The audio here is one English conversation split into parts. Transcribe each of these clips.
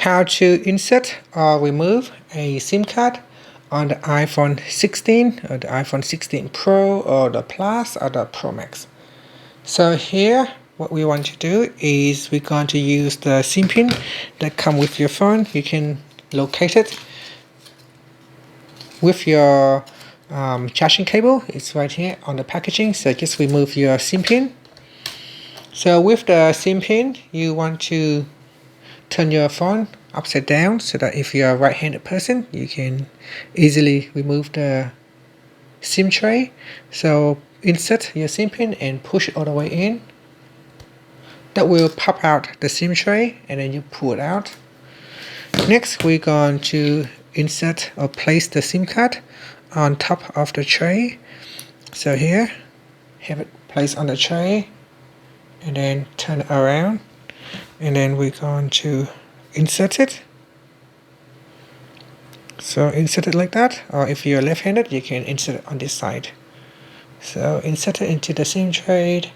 How to insert or remove a SIM card on the iPhone 16 or the iPhone 16 Pro or the Plus or the Pro Max. So here what we want to do is we're going to use the SIM pin that comes with your phone. You can locate it with your charging cable. It's right here on the packaging, so just remove your SIM pin. So with the SIM pin, you want to turn your phone upside down so that if you're a right-handed person, you can easily remove the SIM tray. So insert your SIM pin and push it all the way in. That will pop out the SIM tray and then you pull it out. Next, we're going to insert or place the SIM card on top of the tray. So here, have it placed on the tray and then turn it around, and then we're going to insert it. So insert it like that, or if you're left-handed, you can insert it on this side. So insert it into the SIM tray,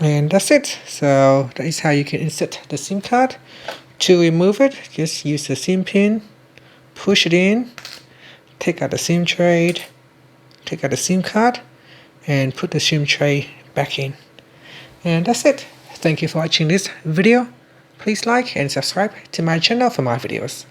and that's it. So that is how you can insert the SIM card. To remove it, just use the SIM pin, push it in, take out the SIM tray, take out the SIM card, and put the SIM tray back in. And that's it. Thank you for watching this video. Please like and subscribe to my channel for more videos.